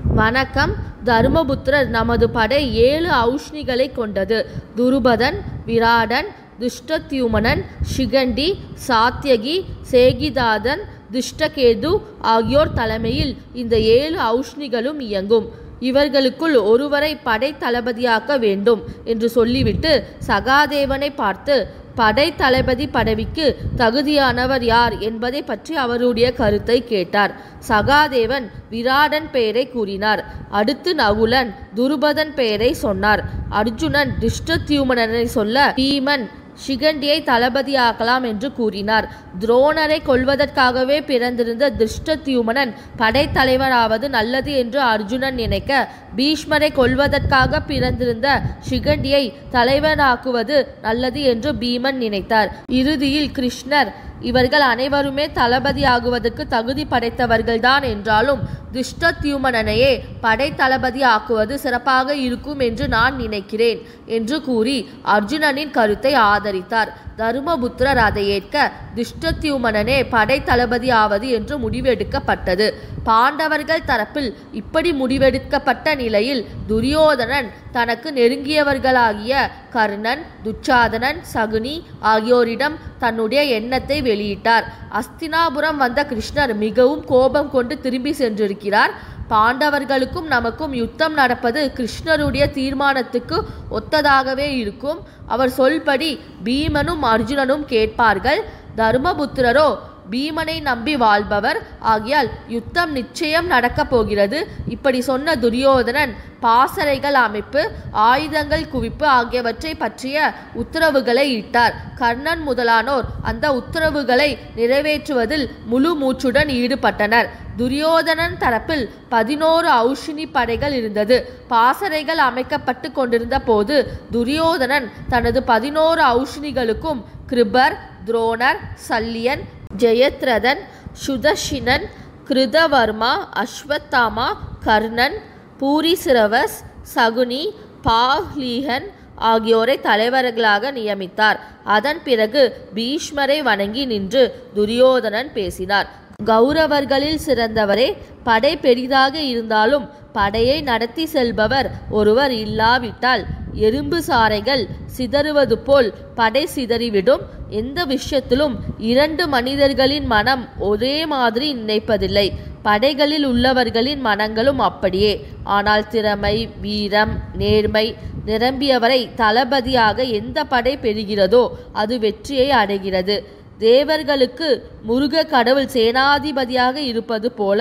வணக்கம். தருமபுத்திரர் நமது படை 7 ஔஷ்ணிகளை கொண்டது. துருபதன், விராடன், துஷ்டத்யுமனன், சிகண்டி, சாத்யகி, சேகிதாதன், துஷ்டகேது ஆகியோர் தலைமையில் இந்த 7 ஔஷ்ணிகளும் இயங்கும். இவர்களுக்குள் ஒருவரை படை தளபதியாக்க வேண்டும் என்று சொல்லிவிட்டு சகாதேவனை பார்த்து, படை தளபதி பதவிக்கு தகுதியானவர் யார் என்பதை பற்றி அவருடைய கருத்தை கேட்டார். சகாதேவன் விராடன் பெயரை கூறினார். அடுத்து நகுலன் துருபதன் பெயரை சொன்னார். அர்ஜுனன் துஷ்டத்யுமனனை சொல்ல பீமன் சிகண்டியை தளபதியாக்கலாம் என்று கூறினார். துரோணரை கொல்வதற்காகவே பிறந்திருந்த துஷ்டத்யுமனன் படைத்தலைவராவது நல்லது என்று அர்ஜுனன் நினைக்க, பீஷ்மரை கொல்வதற்காக பிறந்திருந்த சிகண்டியை தலைவராக்குவது நல்லது என்று பீமன் நினைத்தார். இறுதியில் கிருஷ்ணர், இவர்கள் அனைவருமே தளபதியாகுவதற்கு தகுதி படைத்தவர்கள்தான் என்றாலும் துஷ்டத்யுமனனையே படை தளபதி ஆக்குவது சிறப்பாக இருக்கும் என்று நான் நினைக்கிறேன் என்று கூறி அர்ஜுனனின் கருத்தை ஆதரித்தார். தருமபுத்திரர் அதை ஏற்க துஷ்டத்யுமனனே படை தளபதி ஆவது என்று முடிவெடுக்கப்பட்டது. பாண்டவர்கள் தரப்பில் இப்படி முடிவெடுக்கப்பட்ட நிலையில் துரியோதனன் தனக்கு நெருங்கியவர்களாகிய கர்ணன், துச்சாதனன், சகுனி ஆகியோரிடம் தன்னுடைய எண்ணத்தை வெளியிட்டார். அஸ்தினாபுரம் வந்த கிருஷ்ணர் மிகவும் கோபம் கொண்டு திரும்பி சென்றிருக்கிறார். பாண்டவர்களுக்கும் நமக்கும் யுத்தம் நடப்பது கிருஷ்ணருடைய தீர்மானத்துக்கு ஒத்ததாகவே இருக்கும். அவர் சொல்படி பீமனும் அர்ஜுனனும் கேட்பார்கள். தருமபுத்திரரோ பீமனை நம்பி வாழ்பவர் ஆகியால் யுத்தம் நிச்சயம் நடக்கப் போகிறது. இப்படி சொன்ன துரியோதனன் பாசறைகள் அமைப்பு, ஆயுதங்கள் குவிப்பு ஆகியவற்றை பற்றிய உத்தரவுகளை இட்டார். கர்ணன் முதலானோர் அந்த உத்தரவுகளை நிறைவேற்றுவதில் முழு மூச்சுடன் ஈடுபட்டனர். துரியோதனன் தரப்பில் 11 ஔஷினி படைகள் இருந்தது. பாசறைகள் அமைக்கப்பட்டு கொண்டிருந்த போது துரியோதனன் தனது 11 ஔஷினிகளுக்கும் கிருபர், துரோணர், சல்லியன், ஜெயத்ரதன், சுதர்ஷினன், கிருதவர்மா, அஸ்வத்தாமா, கர்ணன், பூரிசிரவஸ், சகுனி, பாஹ்லீகன் ஆகியோரை தலைவர்களாக நியமித்தார். அதன் பிறகு பீஷ்மரை வணங்கி நின்று துரியோதனன் பேசினார். கௌரவர்களில் சிறந்தவரே, படை பெரிதாக இருந்தாலும் படையை நடத்தி செல்பவர் ஒருவர் இல்லாவிட்டால் எறும்பு சாறைகள் சிதறுவது போல் படை சிதறிவிடும். எந்த விஷயத்திலும் 2 மனிதர்களின் மனம் ஒரே மாதிரி நினைப்பதில்லை. படைகளில் உள்ளவர்களின் மனங்களும் அப்படியே. ஆனால் திறமை, வீரம், நேர்மை நிரம்பியவரை தளபதியாக எந்த படை பெறுகிறதோ அது வெற்றியை அடைகிறது. தேவர்களுக்கு முருக கடவுள் சேனாதிபதியாக இருப்பது போல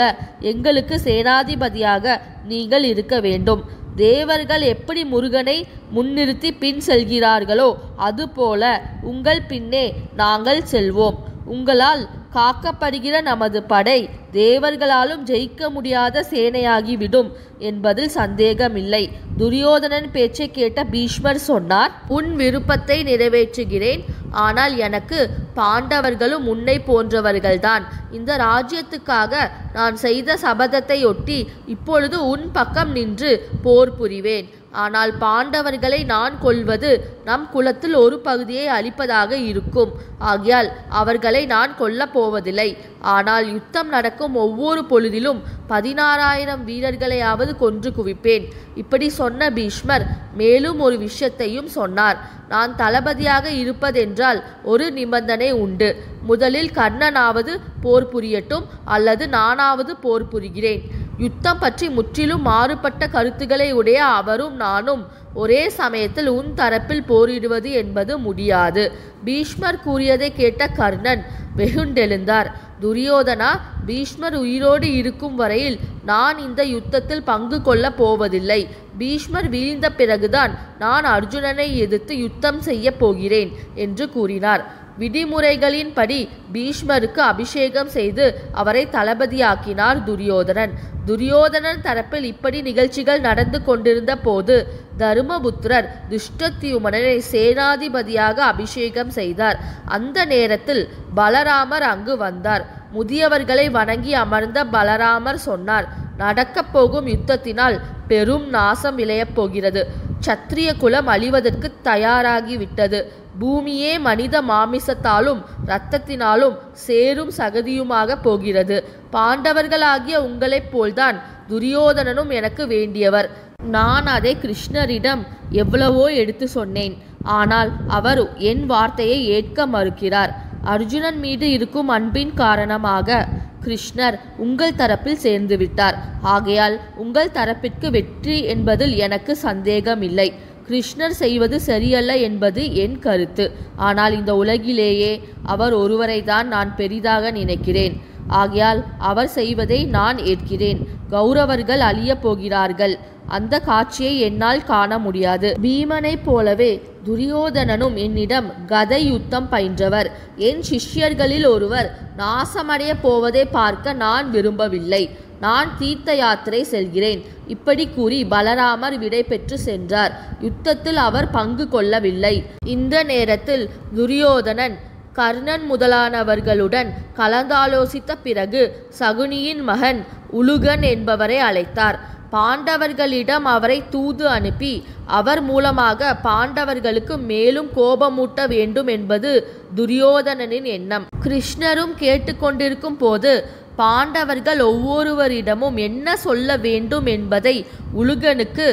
எங்களுக்கு சேனாதிபதியாக நீங்கள் இருக்க வேண்டும். தேவர்கள் எப்படி முருகனை முன்னிறுத்தி பின் செல்கிறார்களோ அதுபோல உங்கள் பின்னே நாங்கள் செல்வோம். உங்களால் காக்கப்படுகிற நமது படை தேவர்களாலும் ஜெயிக்க முடியாத சேனையாகிவிடும் என்பதில் சந்தேகமில்லை. துரியோதனன் பேச்சை கேட்ட பீஷ்மர் சொன்னார், உன் விருப்பத்தை நிறைவேற்றுகிறேன். ஆனால் எனக்கு பாண்டவர்களும் உன்னை போன்றவர்கள்தான். இந்த ராஜ்யத்துக்காக நான் செய்த சபதத்தை ஒட்டி இப்பொழுது உன் பக்கம் நின்று போர் புரிவேன். ஆனால் பாண்டவர்களை நான் கொல்வது நம் குலத்தில் ஒரு பகுதியை அழிப்பதாக இருக்கும். ஆகையால் அவர்களை நான் கொல்லப் போவதில்லை. ஆனால் யுத்தம் நடக்கும் ஒவ்வொரு பொழுதிலும் 16,000 வீரர்களையாவது கொன்று குவிப்பேன். இப்படி சொன்ன பீஷ்மர் மேலும் ஒரு விஷயத்தையும் சொன்னார். நான் தளபதியாக இருப்பதென்றால் ஒரு நிபந்தனை உண்டு. முதலில் கர்ணனாவது போர் புரியட்டும், அல்லது நானாவது போர் புரிகிறேன். யுத்தம் பற்றி முற்றிலும் மாறுபட்ட கருத்துக்களை உடைய அவரும் நானும் ஒரே சமயத்தில் உன் தரப்பில் போரிடுவது என்பது முடியாது. பீஷ்மர் கூறியதை கேட்ட கர்ணன் வெகுண்டெழுந்தார். துரியோதனா, பீஷ்மர் உயிரோடு இருக்கும் வரையில் நான் இந்த யுத்தத்தில் பங்கு கொள்ளப் போவதில்லை. பீஷ்மர் வீழ்ந்த பிறகுதான் நான் அர்ஜுனனை எதிர்த்து யுத்தம் செய்ய போகிறேன் என்று கூறினார். விதிமுறைகளின்படி பீஷ்மருக்கு அபிஷேகம் செய்து அவரை தளபதியாக்கினார் துரியோதனன். துரியோதனன் தரப்பில் இப்படி நிகழ்ச்சிகள் நடந்து கொண்டிருந்த போது தருமபுத்திரர் துஷ்டத்யுமனனை சேனாதிபதியாக அபிஷேகம் செய்தார். அந்த நேரத்தில் பலராமர் அங்கு வந்தார். முதியவர்களை வணங்கி அமர்ந்த பலராமர் சொன்னார், நடக்கப் போகும் யுத்தத்தினால் பெரும் நாசம் விளையப் போகிறது. சத்திரிய குலம் அழிவதற்கு தயாராகிவிட்டது. பூமியே மனித மாமிசத்தாலும் இரத்தத்தினாலும் சேரும் சகதியுமாக போகிறது. பாண்டவர்களாகிய உங்களைப் போல்தான் துரியோதனனும் எனக்கு வேண்டியவர். நான் அதை கிருஷ்ணரிடம் எவ்வளவோ எடுத்து சொன்னேன். ஆனால் அவர் என் வார்த்தையை ஏற்க மறுக்கிறார். அர்ஜுனன் மீது இருக்கும் அன்பின் காரணமாக கிருஷ்ணர் உங்கள் தரப்பில் சேர்ந்து விட்டார். ஆகையால் உங்கள் தரப்பிற்கு வெற்றி என்பதில் எனக்கு சந்தேகமில்லை. கிருஷ்ணர் செய்வது சரியல்ல என்பது என் கருத்து. ஆனால் இந்த உலகிலேயே அவர் ஒருவரை தான் நான் பெரிதாக நினைக்கிறேன். ஆகையால் அவர் செய்வதை நான் ஏற்கிறேன். கௌரவர்கள் அழியப் போகிறார்கள். அந்த காட்சியை என்னால் காண முடியாது. பீமனைப் போலவே துரியோதனனும் என்னிடம் கதை யுத்தம் பயின்றவர். என் சிஷ்யர்களில் ஒருவர் நாசமடைய போவதை பார்க்க நான் விரும்பவில்லை. நான் தீர்த்த யாத்திரை செல்கிறேன். இப்படி கூறி பலராமர் விடை பெற்று சென்றார். யுத்தத்தில் அவர் பங்கு கொள்ளவில்லை. இந்த நேரத்தில் துரியோதனன் கர்ணன் முதலானவர்களுடன் கலந்தாலோசித்த பிறகு சகுனியின் மகன் உலுகன் என்பவரை அழைத்தார். பாண்டவர்களிடம் அவரை தூது அனுப்பி அவர் மூலமாக பாண்டவர்களுக்கு மேலும் கோபமூட்ட வேண்டும் என்பது துரியோதனனின் எண்ணம். கிருஷ்ணரும் கேட்டுக்கொண்டிருக்கும் போது பாண்டவர்கள் ஒவ்வொருவரிடமும் என்ன சொல்ல வேண்டும் என்பதை உலுகனுக்கு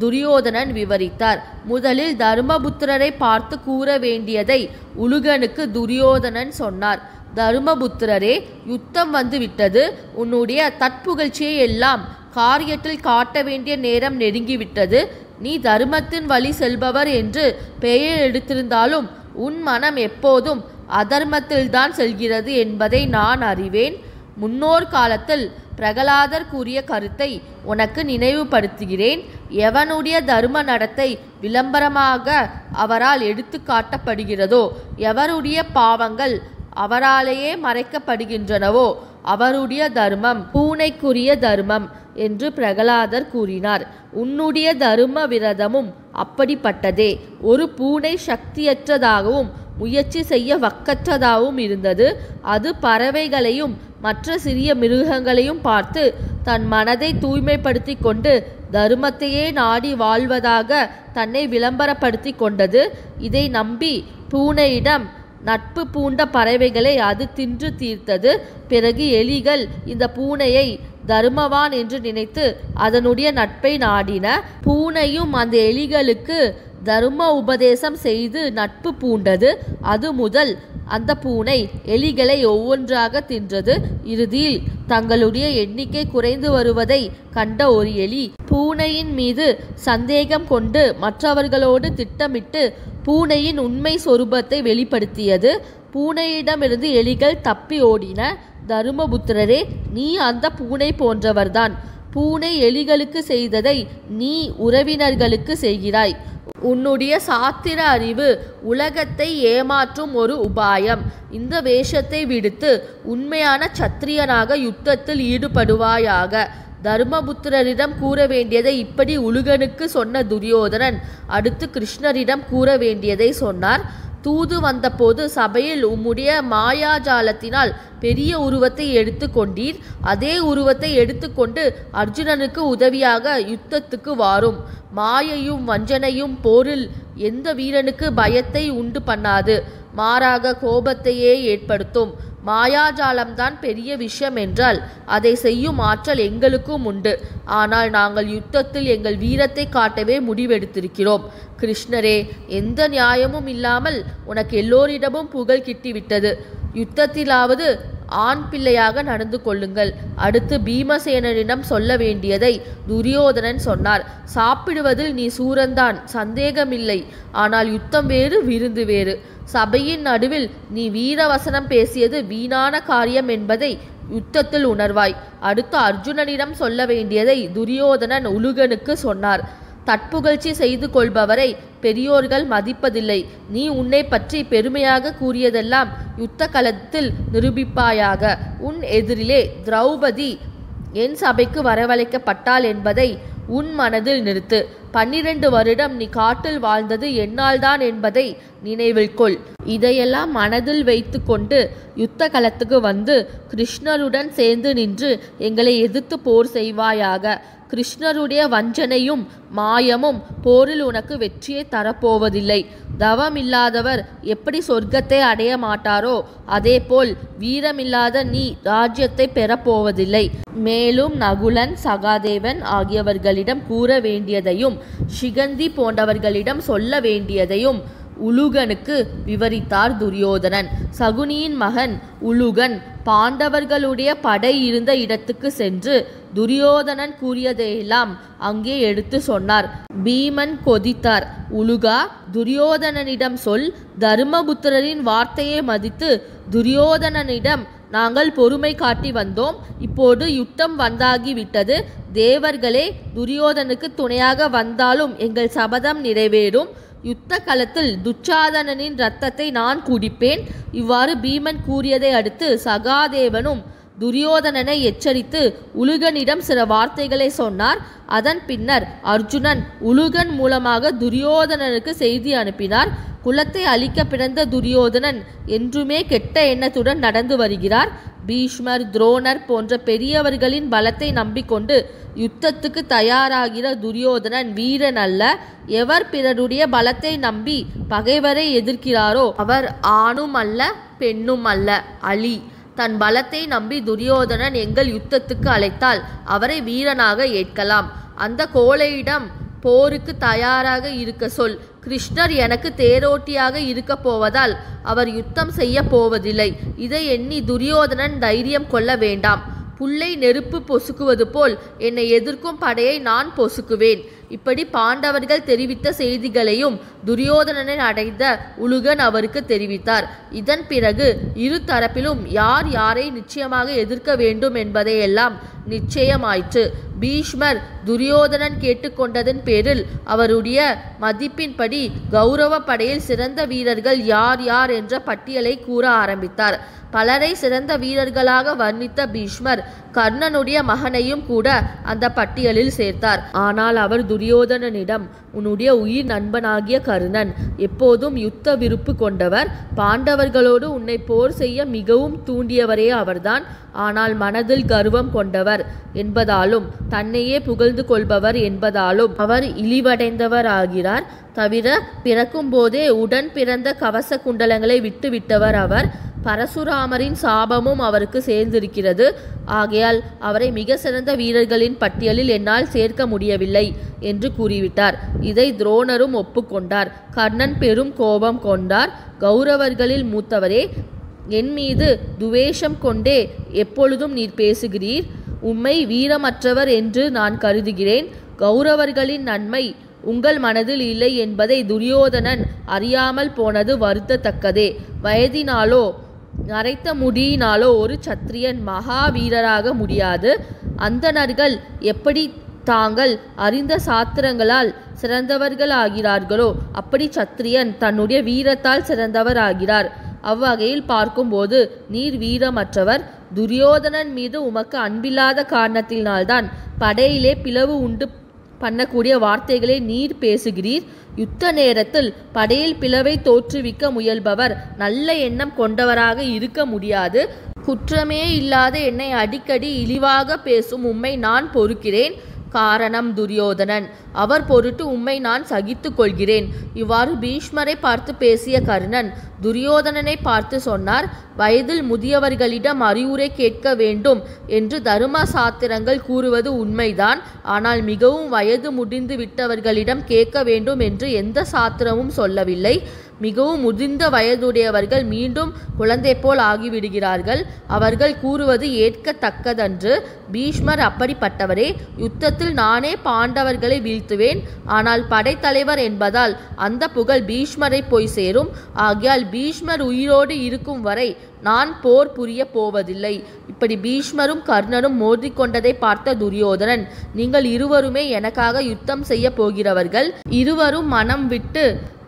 துரியோதனன் விவரித்தார். முதலில் தர்மபுத்திரரை பார்த்து கூற வேண்டியதை உலுகனுக்கு துரியோதனன் சொன்னார். தர்மபுத்திரரே, யுத்தம் வந்து விட்டது. உன்னுடைய தற்புகழ்ச்சியை எல்லாம் காரியத்தில் காட்ட வேண்டிய நேரம் நெருங்கிவிட்டது. நீ தர்மத்தின் வழி செல்பவர் என்று பெயர் எடுத்திருந்தாலும் உன் மனம் எப்போதும் அதர்மத்தில்தான் செல்கிறது என்பதை நான் அறிவேன். முன்னோர் காலத்தில் பிரகலாதர் கூறிய கருத்தை உனக்கு நினைவுபடுத்துகிறேன். எவனுடைய தர்ம நடத்தை விளம்பரமாக அவரால் எடுத்து காட்டப்படுகிறதோ, எவருடைய பாவங்கள் அவராலேயே மறைக்கப்படுகின்றனவோ அவருடைய தர்மம் பூனைக்குரிய தர்மம் என்று பிரகலாதர் கூறினார். உன்னுடைய தர்ம விரதமும் அப்படிப்பட்டதே. ஒரு பூனை சக்தியற்றதாகவும் முயற்சி செய்ய வக்கற்றதாகவும் இருந்தது. அது பறவைகளையும் மற்ற சிறிய மிருகங்களையும் பார்த்து தன் மனதை தூய்மைப்படுத்தி கொண்டு தர்மத்தையே நாடி வாழ்வதாக தன்னை விளம்பரப்படுத்தி கொண்டது. இதை நம்பி பூனையிடம் நட்பு பூண்ட பறவைகளை அது தின்று தீர்த்தது. பிறகு எலிகள் இந்த பூனையை தர்மவான் என்று நினைத்து அதனுடைய நட்பை நாடின. பூனையும் அந்த எலிகளுக்கு தர்ம உபதேசம் செய்து நட்பு பூண்டது. அது முதல் அந்த பூனை எலிகளை ஒவ்வொன்றாக தின்றது. இறுதியில் தங்களுடைய எண்ணிக்கை குறைந்து வருவதை கண்ட ஒரு எலி பூனையின் மீது சந்தேகம் கொண்டு மற்றவர்களோடு திட்டமிட்டு பூனையின் உண்மை சொரூபத்தை வெளிப்படுத்தியது. பூனையிடமிருந்து எலிகள் தப்பி ஓடின. தருமபுத்திரரே, நீ அந்த பூனை போன்றவர்தான். பூனை எலிகளுக்கு செய்ததை நீ உறவினர்களுக்கு செய்கிறாய். உன்னுடைய சாத்திர அறிவு உலகத்தை ஏமாற்றும் ஒரு உபாயம். இந்த வேஷத்தை விடுத்து உண்மையான சத்திரியனாக யுத்தத்தில் ஈடுபடுவாயாக. தர்மபுத்திரரிடம் கூற வேண்டியதை இப்படி உலுகனுக்கு சொன்ன துரியோதனன் அடுத்து கிருஷ்ணரிடம் கூற வேண்டியதை சொன்னார். தூது வந்தபோது சபையில் உம்முடைய மாயாஜாலத்தினால் பெரிய உருவத்தை எடுத்து கொண்டீர். அதே உருவத்தை எடுத்துக்கொண்டு அர்ஜுனனுக்கு உதவியாக யுத்தத்துக்கு வாரும். மாயையும் வஞ்சனையும் போரில் எந்த வீரனுக்கு பயத்தை உண்டு பண்ணாது, மாறாக கோபத்தையே ஏற்படுத்தும். மாயாஜாலம்தான் பெரிய விஷயம் என்றால் அதை செய்யும் ஆற்றல் எங்களுக்கும் உண்டு. ஆனால் நாங்கள் யுத்தத்தில் எங்கள் வீரத்தை காட்டவே முடிவெடுத்திருக்கிறோம். கிருஷ்ணரே, எந்த நியாயமும் இல்லாமல் உனக்கு எல்லோரிடமும் புகழ் கிட்டிவிட்டது. யுத்தத்திலாவது ஆண் பிள்ளையாக நடந்து கொள்ளுங்கள். அடுத்து பீமசேனனிடம் சொல்ல வேண்டியதை துரியோதனன் சொன்னார். சாப்பிடுவதில் நீ சூரன்தான், சந்தேகமில்லை. ஆனால் யுத்தம் வேறு, விருந்து வேறு. சபையின் நடுவில் நீ வீரவசனம் பேசியது வீணான காரியம் என்பதை யுத்தத்தில் உணர்வாய். அடுத்து அர்ஜுனனிடம் சொல்ல வேண்டியதை துரியோதனன் உலுகனுக்கு சொன்னார். தற்புகழ்ச்சி செய்து கொள்பவரை பெரியோர்கள் மதிப்பதில்லை. நீ உன்னை பற்றி பெருமையாக கூறியதெல்லாம் யுத்த களத்தில் நிரூபிப்பாயாக. உன் எதிரிலே திரௌபதி என் சபைக்கு வரவழைக்கப்பட்டாள் என்பதை உன் மனதில் நிறுத்து. 12 வருடம் நீ காட்டில் வாழ்ந்தது என்னால் தான் என்பதை நினைவில் கொள். இதையெல்லாம் மனதில் வைத்து கொண்டு யுத்த களத்துக்கு வந்து கிருஷ்ணருடன் சேர்ந்து நின்று எங்களை எதிர்த்து போர் செய்வாயாக. கிருஷ்ணருடைய வஞ்சனையும் மாயமும் போரில் உனக்கு வெற்றியை தரப்போவதில்லை. தவம் இல்லாதவர் எப்படி சொர்க்கத்தை அடைய மாட்டாரோ அதேபோல் வீரமில்லாத நீ ராஜ்யத்தை பெறப்போவதில்லை. மேலும் நகுலன், சகாதேவன் ஆகியவர்களிடம் கூற வேண்டியதையும் சிகந்தி போன்றவர்களிடம் சொல்ல வேண்டியதையும் உலுகனுக்கு விவரித்தார் துரியோதனன். சகுனியின் மகன் உலுகன் பாண்டவர்களுடைய படை இருந்த இடத்துக்கு சென்று துரியோதனன் கூறியதையெல்லாம் அங்கே எடுத்து சொன்னார். பீமன் கொதித்தார். உலுகா, துரியோதனனிடம் சொல். தர்மபுத்திரரின் வார்த்தையை மதித்து துரியோதனனிடம் நாங்கள் பொறுமை காட்டி வந்தோம். இப்போது யுத்தம் வந்தாகிவிட்டது. தேவர்களே துரியோதனுக்கு துணையாக வந்தாலும் எங்கள் சபதம் நிறைவேறும். யுத்த களத்தில் துச்சாதனனின் இரத்தத்தை நான் குடிப்பேன். இவ்வாறு பீமன் கூறியதை அடுத்து சகாதேவனும் துரியோதனனை எச்சரித்து உலுகனிடம் சில வார்த்தைகளை சொன்னார். அதன் பின்னர் அர்ஜுனன் உலுகன் மூலமாக துரியோதனனுக்கு செய்தி அனுப்பினார். குலத்தை அழிக்க பிறந்த துரியோதனன் என்றுமே கெட்ட எண்ணத்துடன் நடந்து வருகிறார். பீஷ்மர், துரோணர் போன்ற பெரியவர்களின் பலத்தை நம்பிக்கொண்டு யுத்தத்துக்கு தயாராகிற துரியோதனன் வீரன் அல்ல. எவர் பிறருடைய பலத்தை நம்பி பகைவரை எதிர்க்கிறாரோ அவர் ஆணும் அல்ல பெண்ணும் அல்ல, அலி. தன் பலத்தை நம்பி துரியோதனன் எங்கள் யுத்தத்துக்கு அழைத்தால் அவரை வீரனாக ஏற்கலாம். அந்த கோழையிடம் போருக்கு தயாராக இருக்க சொல். கிருஷ்ணர் எனக்கு தேரோட்டியாக இருக்க போவதால் அவர் யுத்தம் செய்ய போவதில்லை. இதை எண்ணி துரியோதனன் தைரியம் கொள்ள வேண்டாம். புல்லை நெருப்பு பொசுக்குவது போல் என்னை எதிர்க்கும் படையை நான் பொசுக்குவேன். இப்படி பாண்டவர்கள் தெரிவித்த செய்திகளையும் துரியோதனனை அடைந்த உலுகன் அவருக்கு தெரிவித்தார். இதன் பிறகு இரு தரப்பிலும் யார் யாரை நிச்சயமாக எதிர்க்க வேண்டும் என்பதையெல்லாம் நிச்சயமாயிற்று. பீஷ்மர் துரியோதனன் கேட்டுக்கொண்டதன் பேரில் அவருடைய மதிப்பின்படி கௌரவ படையில் சிறந்த வீரர்கள் யார் யார் என்ற பட்டியலை கூற ஆரம்பித்தார். பலரை சிறந்த வீரர்களாக வர்ணித்த பீஷ்மர் கர்ணனுடைய மகனையும் கூட அந்த பட்டியலில் சேர்த்தார். ஆனால் அவர் துரியோதனனிடம், உன்னுடைய உயிர் நண்பனாகிய கர்ணன் எப்போதும் யுத்த விருப்பு கொண்டவர். பாண்டவர்களோடு உன்னை போர் செய்ய மிகவும் தூண்டியவரே அவர்தான். ஆனால் மனதில் கர்வம் கொண்டவர் என்பதாலும் தன்னையே புகழ்ந்து கொள்பவர் என்பதாலும் அவர் இழிவடைந்தவர் ஆகிறார். தவிர பிறக்கும் போதே உடன் பிறந்த கவச குண்டலங்களை விட்டுவிட்டவர் அவர். பரசுராமரின் சாபமும் அவருக்கு சேர்ந்திருக்கிறது. ஆகையால் அவரை மிக சிறந்த வீரர்களின் பட்டியலில் என்னால் சேர்க்க முடியவில்லை என்று கூறிவிட்டார். இதை துரோணரும் ஒப்புக்கொண்டார். கர்ணன் பெரும் கோபம் கொண்டார். கௌரவர்களில் மூத்தவரே, என் மீது துவேஷம் கொண்டே எப்பொழுதும் நீர் பேசுகிறீர். உம்மை வீரமற்றவர் என்று நான் கருதுகிறேன். கௌரவர்களின் நன்மை உங்கள் மனதில் இல்லை என்பதை துரியோதனன் அறியாமல் போனது வருத்தத்தக்கதே. வயதினாலோ நரைத்த முடியினாலோ ஒரு சத்திரியன் மகாவீரராக முடியாது. அந்தணர்கள் எப்படி தாங்கள் அறிந்த சாத்திரங்களால் சிறந்தவர்கள் ஆகிறார்களோ அப்படி சத்திரியன் தன்னுடைய வீரத்தால் சிறந்தவர் ஆகிறார். அவ்வகையில் பார்க்கும்போது நீர் வீரமற்றவர். துரியோதனன் மீது உமக்கு அன்பில்லாத காரணத்தினால்தான் படையிலே பிளவு உண்டு பண்ணக்கூடிய வார்த்தைகளை நீர் பேசுகிறீர். யுத்த நேரத்தில் படையில் பிளவை தோற்றுவிக்க முயல்பவர் நல்ல எண்ணம் கொண்டவராக இருக்க முடியாது. குற்றமே இல்லாத என்னை அடிக்கடி இழிவாக பேசும் உம்மை நான் பொறுக்கிறேன். காரணம் துரியோதனன். அவர் பொருட்டு உம்மை நான் சகித்து கொள்கிறேன். இவ்வாறு பீஷ்மரை பார்த்து பேசிய கர்ணன் துரியோதனனை பார்த்து சொன்னார், வயதில் முதியவர்களிடம் அறிவுரை கேட்க வேண்டும் என்று தர்ம சாத்திரங்கள் கூறுவது உண்மைதான். ஆனால் மிகவும் வயது முடிந்து விட்டவர்களிடம் கேட்க வேண்டும் என்று எந்த சாத்திரமும் சொல்லவில்லை. மிகவும் முதிர்ந்த வயதுடையவர்கள் மீண்டும் குழந்தை போல் ஆகிவிடுகிறார்கள். அவர்கள் கூறுவது ஏற்கத்தக்கதன்று. பீஷ்மர் அப்படிப்பட்டவரே. யுத்தத்தில் நானே பாண்டவர்களை வீழ்த்துவேன். ஆனால் படைத்தலைவர் என்பதால் அந்த புகழ் பீஷ்மரை போய் சேரும். ஆகையால் பீஷ்மர் உயிரோடு இருக்கும் வரை நான் போர் புரிய போவதில்லை. இப்படி பீஷ்மரும் கர்ணனும் மோதிக்கொண்டதை பார்த்த துரியோதனன், நீங்கள் இருவருமே எனக்காக யுத்தம் செய்ய போகிறவர்கள். இருவரும் மனம் விட்டு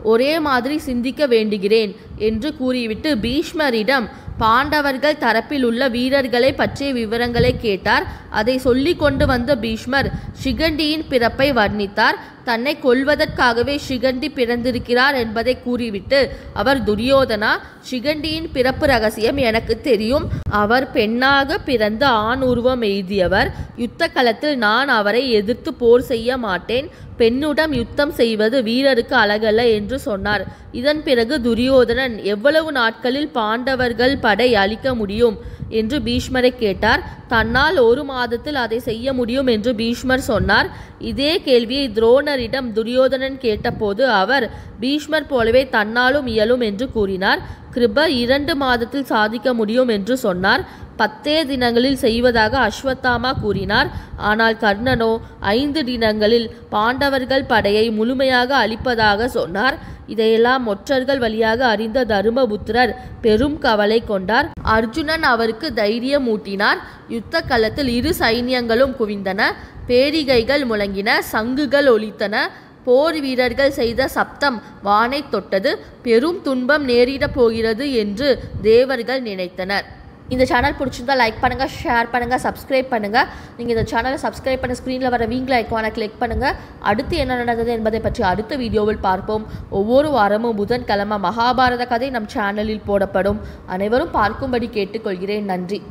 ஒரே மாதிரி சிந்திக்க வேண்டுகிறேன் என்று கூறிவிட்டு பீஷ்மரிடம் பாண்டவர்கள் தரப்பில் உள்ள வீரர்களை பற்றிய விவரங்களை கேட்டார். அதை சொல்லி கொண்டு வந்த பீஷ்மர் சிகண்டியின் பிறப்பை வர்ணித்தார். தன்னை கொல்வதற்காகவே சிகண்டி பிறந்திருக்கிறார் என்பதை கூறிவிட்டு அவர் துரியோதனா, சிகண்டியின் பிறப்பு ரகசியம் எனக்கு தெரியும். அவர் பெண்ணாக பிறந்து ஆண் உருவம் எய்தியவர். யுத்த களத்தில் நான் அவரை எதிர்த்து போர் செய்ய மாட்டேன். பெண்ணுடன் யுத்தம் செய்வது வீரருக்கு அழகல்ல என்று சொன்னார். இதன் பிறகு துரியோதனன் எவ்வளவு நாட்களில் பாண்டவர்கள் படை அழிக்க முடியும் என்று பீஷ்மரை கேட்டார். தன்னால் 1 மாதத்தில் அதை செய்ய முடியும் என்று பீஷ்மர் சொன்னார். இதே கேள்வியை துரோணரிடம் துரியோதனன் கேட்டபோது அவர் பீஷ்மர் போலவே தன்னாலும் இயலும் என்று கூறினார். கிருபர் 2 மாதத்தில் சாதிக்க முடியும் என்று சொன்னார். 10 தினங்களில் செய்வதாக அஸ்வத்தாமா கூறினார். ஆனால் கர்ணனோ 5 தினங்களில் பாண்டவர்கள் படையை முழுமையாக அழிப்பதாக சொன்னார். இதையெல்லாம் ஒற்றர்கள் வழியாக அறிந்த தருமபுத்திரர் பெரும் கவலை கொண்டார். அர்ஜுனன் அவருக்கு தைரியம் ஊட்டினார். யுத்த களத்தில் 2 சைன்யங்களும் குவிந்தன. பேரிகைகள் முழங்கின, சங்குகள் ஒலித்தன. போர் வீரர்கள் செய்த சப்தம் வானை தொட்டது. பெரும் துன்பம் நேரிடப் போகிறது என்று தேவர்கள் நினைத்தனர். இந்த சேனல் பிடிச்சிருந்தா லைக் பண்ணுங்கள், ஷேர் பண்ணுங்கள், சப்ஸ்கிரைப் பண்ணுங்கள். நீங்கள் இந்த சேனலை சப்ஸ்கிரைப் பண்ண ஸ்க்ரீனில் வர வீங்கில் ஐக்கானை கிளிக் பண்ணுங்கள். அடுத்து என்ன நடந்தது என்பதை பற்றி அடுத்த வீடியோவில் பார்ப்போம். ஒவ்வொரு வாரமும் புதன்கிழமை மகாபாரத கதை நம் சேனலில் போடப்படும். அனைவரும் பார்க்கும்படி கேட்டுக்கொள்கிறேன். நன்றி.